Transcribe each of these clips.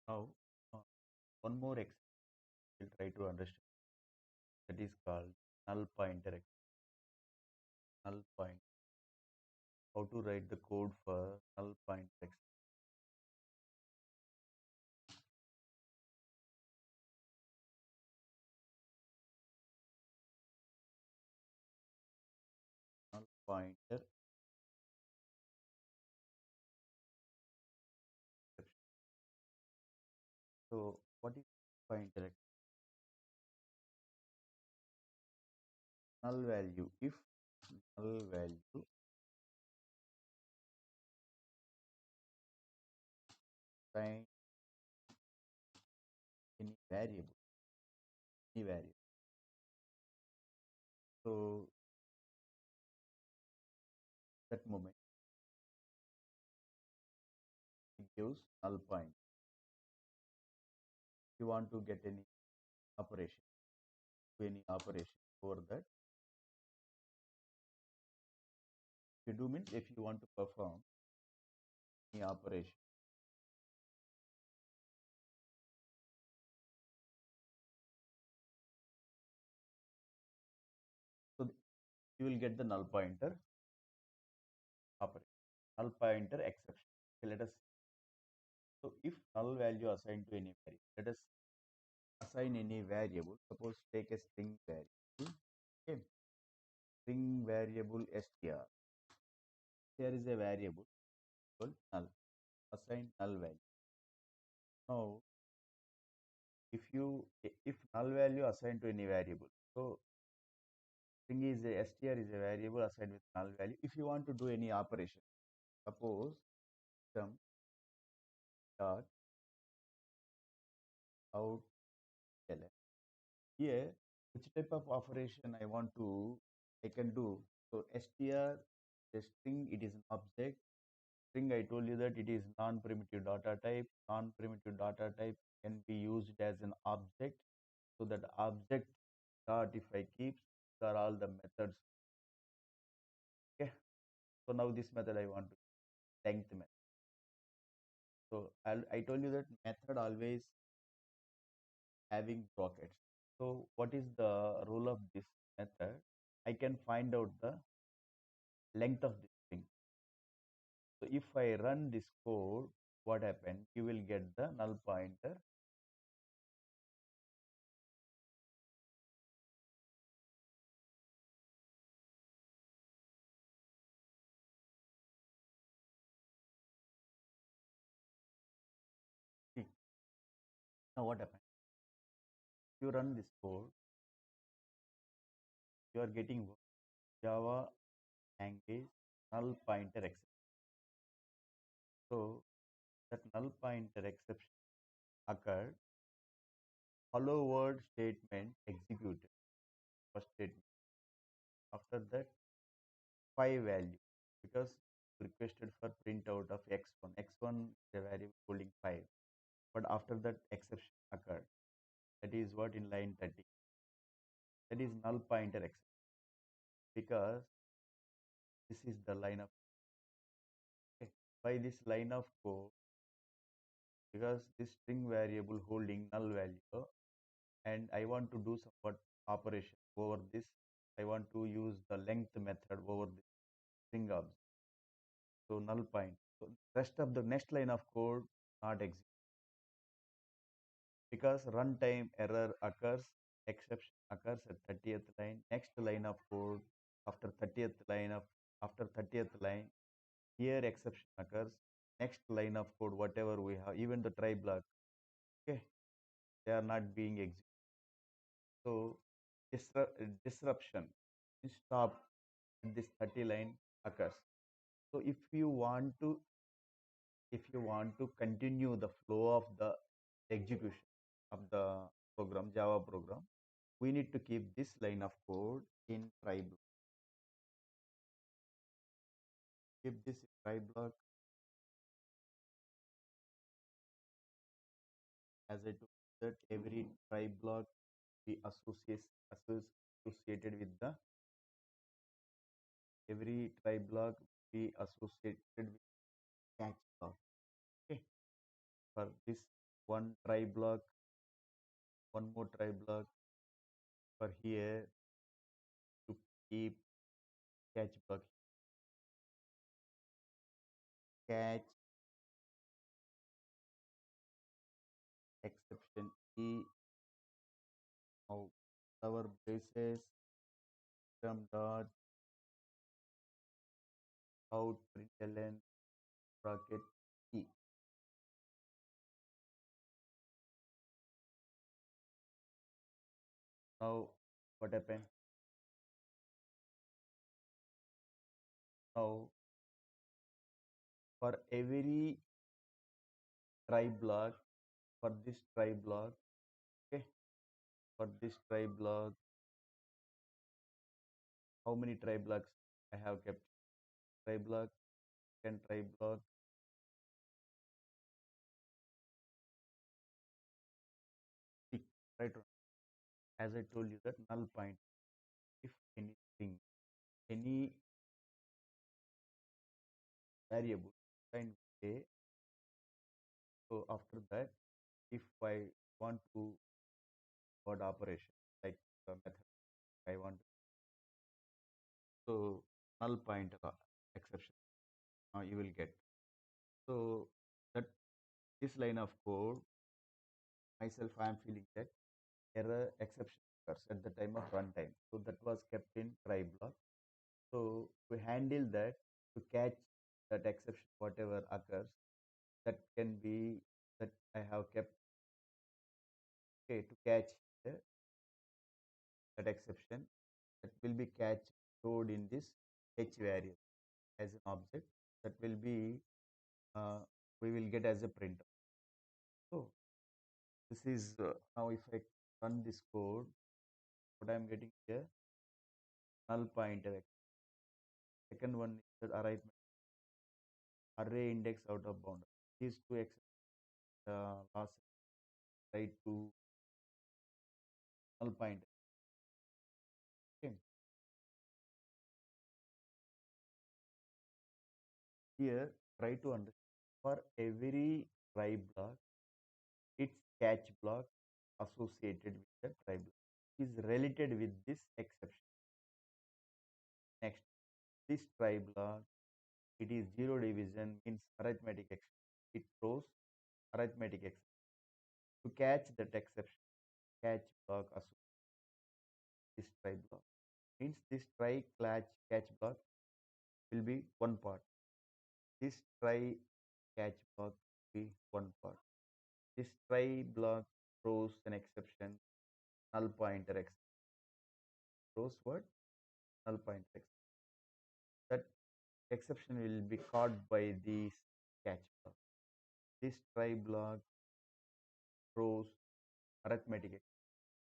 Now, uh, one more example we'll try to understand, that is called null pointer null point. How to write the code for null pointer null pointer exception. So what is pointer null value? If null value find any variable. So that moment it gives null point. If you want to get any operation, do any operation over that. If you do means if you want to perform any operation, so you will get the null pointer operation, null pointer exception. Okay, let us. So if null value assigned to any variable, let us assign any variable. Suppose take a string variable. Okay, string variable str. Here is a variable called null. Assign null value. Now, if null value assigned to any variable, so string is a str is a variable assigned with null value. If you want to do any operation, suppose system dot out ln. Here, which type of operation I can do. So str, a string, it is an object. String, I told you that it is non-primitive data type. Non-primitive data type can be used as an object. So that object dot, if I keep, these are all the methods. Okay. So now this method I want to length method. So I told you that method always having brackets. So what is the rule of this method? I can find out the length of this string. So if I run this code, what happened? You will get the null pointer. See, now what happened? You run this code, you are getting Java language null pointer exception. So that null pointer exception occurred. Hello world statement executed. First statement. After that, 5 value, because requested for printout of x1. X1 is a variable holding 5. But after that exception occurred. That is what in line 30. That is null pointer exception. Because this is the line of okay, by this line of code, because this string variable holding null value, and I want to do some operation over this. I want to use the length method over this string object. So null point. So rest of the next line of code not exist, because runtime error occurs, exception occurs at 30th line. Next line of code after 30th line after 30th line, here exception occurs. Next line of code, whatever we have, even the try block, okay, they are not being executed. So disruption stop at this 30 line occurs. So if you want to continue the flow of the execution of the program, Java program, we need to keep this line of code in try block. Keep this try block. As I told that every try block be associated with the every try block be associated with catch block. Okay. For this one try block, one more try block for here to keep catch block, catch exception E. Now our braces from dot out println bracket E. Now what happened? Now for every try block, for this try block, okay, for this try block, how many try blocks I have kept? Try block, can try block, six, right? As I told you that null point, if anything, any variable can say, so after that, if I want to word operation like the method I want, so null pointer exception you will get. So that this line of code, myself I am feeling that error exception occurs at the time of runtime. So that was kept in try block. So to handle that, to catch that exception, whatever occurs, that can be that I have kept, okay, to catch the, that exception, that will be catch stored in this h variable as an object that will be we will get as a printer. So this is now if I run this code, what I am getting here, null pointer. Second one is the array index out of bound. These two last try to null pointer. Okay. Here try to understand for every try block, its catch block associated with the try block is related with this exception. Next, this try block, it is zero division, means arithmetic exception. It throws arithmetic exception. To catch that exception, catch block associated with this try block means this try catch block will be one part. This try catch block will be one part. This try block throws an exception, null pointer exception. Throws what? Null pointer exception. That exception will be caught by this catch block. This try block throws arithmetic exception.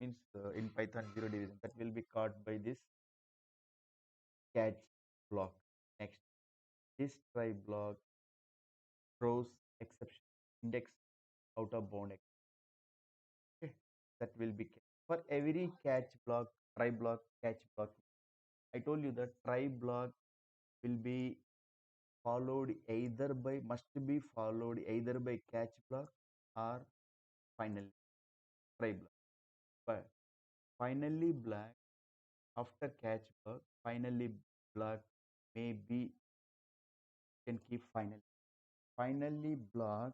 Means in Python zero division that will be caught by this catch block. Next, this try block throws exception index out of bound exception. Okay, that will be for every catch block, try block, catch block. I told you that try block will be followed either by must be followed either by catch block or finally try block. But finally black after catch block, finally black may be can keep finally. Finally block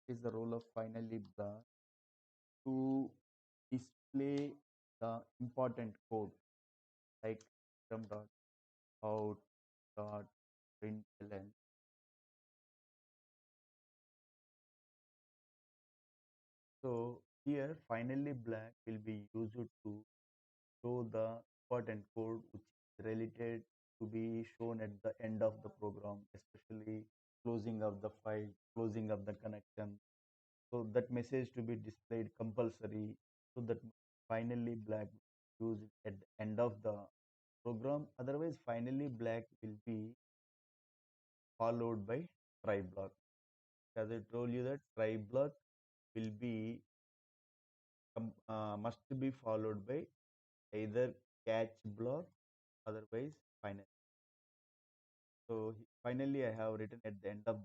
is the role of finally block to display the important code like system dot out dot println. So here finally black will be used to show the important code which is related to be shown at the end of the program, especially closing of the file, closing of the connection. So that message to be displayed compulsory, so that finally black used at the end of the program. Otherwise finally black will be followed by try block. As I told you that try block will be must be followed by either catch block, otherwise final. So finally I have written at the end of the